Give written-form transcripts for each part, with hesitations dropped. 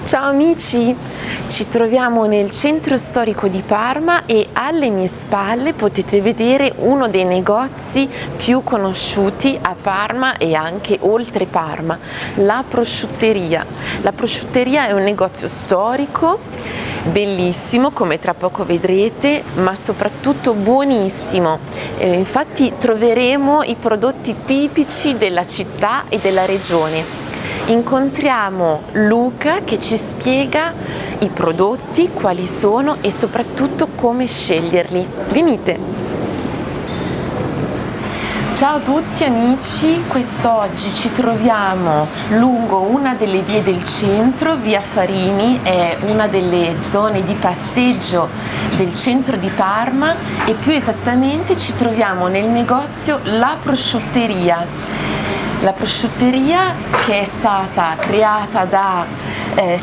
Ciao amici, ci troviamo nel centro storico di Parma e alle mie spalle potete vedere uno dei negozi più conosciuti a Parma e anche oltre Parma, la prosciutteria. La prosciutteria è un negozio storico, bellissimo come tra poco vedrete, ma soprattutto buonissimo. Infatti troveremo i prodotti tipici della città e della regione. Incontriamo Luca che ci spiega i prodotti, quali sono e soprattutto come sceglierli. Venite! Ciao a tutti amici, quest'oggi ci troviamo lungo una delle vie del centro, via Farini, è una delle zone di passeggio del centro di Parma e più esattamente ci troviamo nel negozio La Prosciutteria. La prosciutteria che è stata creata da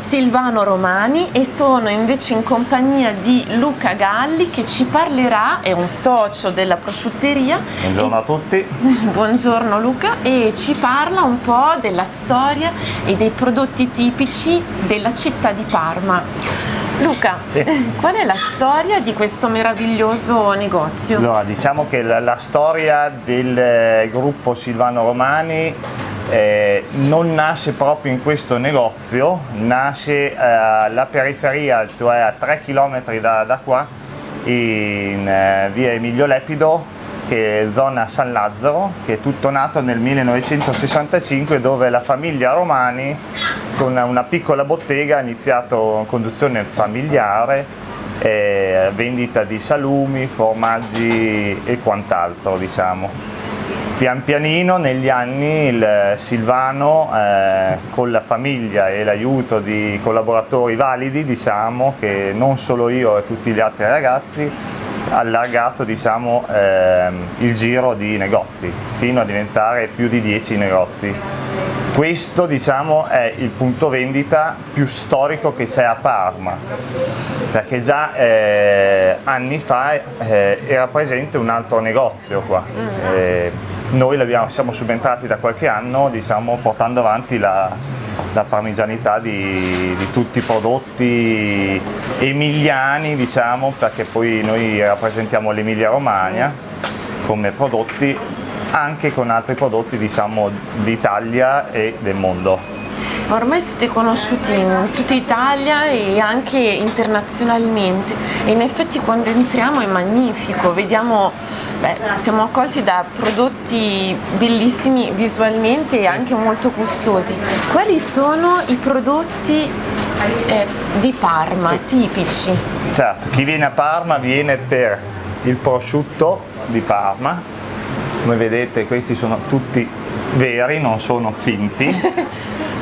Silvano Romani e sono invece in compagnia di Luca Galli che ci parlerà, è un socio della prosciutteria. Buongiorno a tutti. Buongiorno Luca, e ci parla un po' della storia e dei prodotti tipici della città di Parma. Luca, sì. Qual è la storia di questo meraviglioso negozio? Allora, diciamo che la storia del gruppo Silvano Romani non nasce proprio in questo negozio, nasce alla periferia, cioè a 3 km da qua, in via Emilio Lepido, che è zona San Lazzaro, che è tutto nato nel 1965, dove la famiglia Romani con una piccola bottega ha iniziato conduzione familiare, vendita di salumi, formaggi e quant'altro, diciamo. Pian pianino negli anni il Silvano, con la famiglia e l'aiuto di collaboratori validi, diciamo, che non solo io e tutti gli altri ragazzi, ha allargato, diciamo, il giro di negozi fino a diventare più di 10 negozi. Questo, diciamo, è il punto vendita più storico che c'è a Parma, perché già anni fa era presente un altro negozio qua. Noi siamo subentrati da qualche anno, diciamo, portando avanti la parmigianità di tutti i prodotti emiliani, diciamo, perché poi noi rappresentiamo l'Emilia Romagna come prodotti, anche con altri prodotti, diciamo, d'Italia e del mondo. Ormai siete conosciuti in tutta Italia e anche internazionalmente e in effetti quando entriamo è magnifico, vediamo, siamo accolti da prodotti bellissimi visualmente e anche molto gustosi. Quali sono i prodotti di Parma, tipici? Certo, chi viene a Parma viene per il prosciutto di Parma. Come vedete questi sono tutti veri, non sono finti.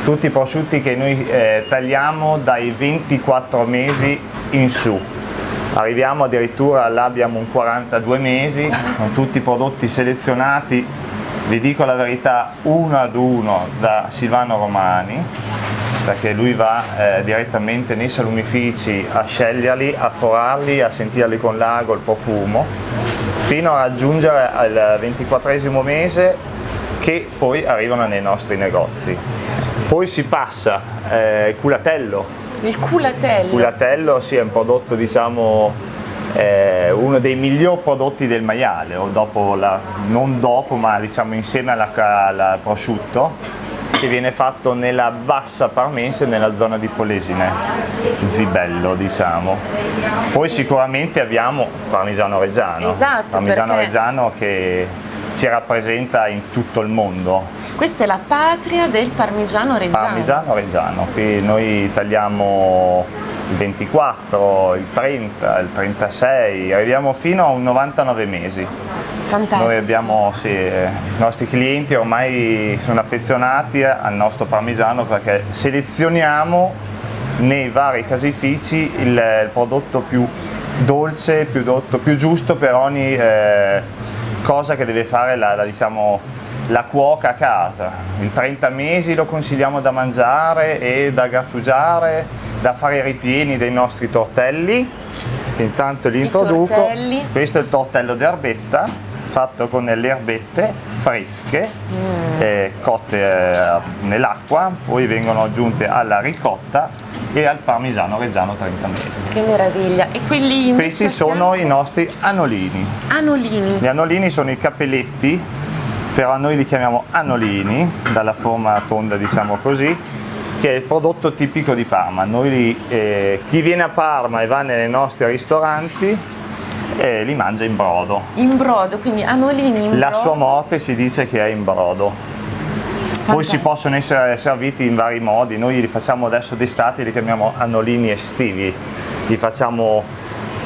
Tutti i prosciutti che noi tagliamo dai 24 mesi in su. Arriviamo addirittura, là abbiamo un 42 mesi, con tutti i prodotti selezionati, vi dico la verità, uno ad uno da Silvano Romani, perché lui va direttamente nei salumifici a sceglierli, a forarli, a sentirli con l'ago, il profumo, fino a raggiungere al 24esimo mese che poi arrivano nei nostri negozi. Poi si passa culatello. Il culatello? Il culatello sì, è un prodotto, diciamo, uno dei migliori prodotti del maiale, o non dopo, ma diciamo insieme al prosciutto, che viene fatto nella bassa parmense, nella zona di Polesine, Zibello, diciamo. Poi sicuramente abbiamo Parmigiano Reggiano, esatto, Parmigiano Reggiano che ci rappresenta in tutto il mondo. Questa è la patria del Parmigiano Reggiano. Parmigiano Reggiano, qui noi tagliamo il 24, il 30, il 36, arriviamo fino a un 99 mesi. Fantastico. Noi abbiamo, sì, i nostri clienti ormai sono affezionati al nostro parmigiano perché selezioniamo nei vari caseifici il prodotto più dolce, più giusto per ogni cosa che deve fare la cuoca a casa. Il 30 mesi lo consigliamo da mangiare e da grattugiare, da fare i ripieni dei nostri tortelli, che intanto li introduco. Questo è il tortello d'erbetta, fatto con le erbette fresche, cotte nell'acqua, poi vengono aggiunte alla ricotta e al parmigiano reggiano 30 mesi. Che meraviglia! E quelli Questi sono i nostri anolini. Anolini. Gli anolini sono i capelletti, però noi li chiamiamo anolini, dalla forma tonda diciamo così, che è il prodotto tipico di Parma. Chi viene a Parma e va nei nostri ristoranti li mangia in brodo. In brodo, quindi anolini in brodo. La sua morte si dice che è in brodo. Poi si possono essere serviti in vari modi, noi li facciamo adesso d'estate, li chiamiamo anolini estivi, li facciamo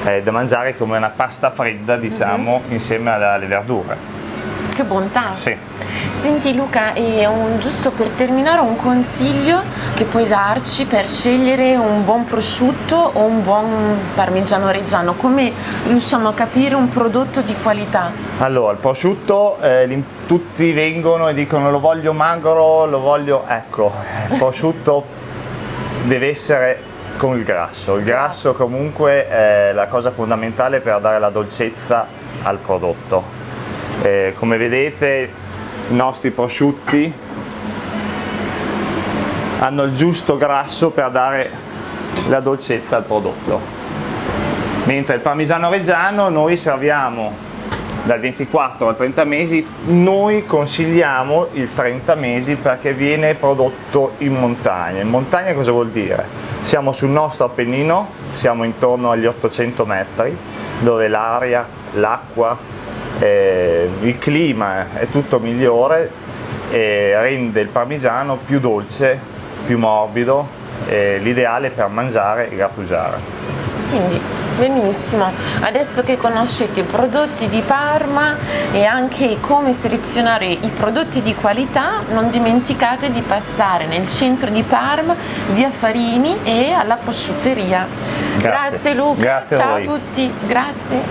da mangiare come una pasta fredda, diciamo, insieme alle verdure. Che bontà! Sì. Senti Luca, giusto per terminare un consiglio che puoi darci per scegliere un buon prosciutto o un buon parmigiano reggiano, come riusciamo a capire un prodotto di qualità? Allora, il prosciutto, tutti vengono e dicono lo voglio magro, lo voglio, ecco, il prosciutto deve essere con il grasso. Il grasso comunque è la cosa fondamentale per dare la dolcezza al prodotto. Come vedete i nostri prosciutti hanno il giusto grasso per dare la dolcezza al prodotto, mentre il parmigiano reggiano noi serviamo dal 24 al 30 mesi, noi consigliamo il 30 mesi perché viene prodotto in montagna. In montagna cosa vuol dire? Siamo sul nostro Appennino, siamo intorno agli 800 metri, dove l'aria, l'acqua, il clima è tutto migliore e rende il parmigiano più dolce, più morbido, l'ideale per mangiare e grattugiare. Quindi benissimo, adesso che conoscete i prodotti di Parma e anche come selezionare i prodotti di qualità, non dimenticate di passare nel centro di Parma, via Farini e alla prosciutteria. Grazie Luca, Grazie ciao a a voi. tutti, grazie.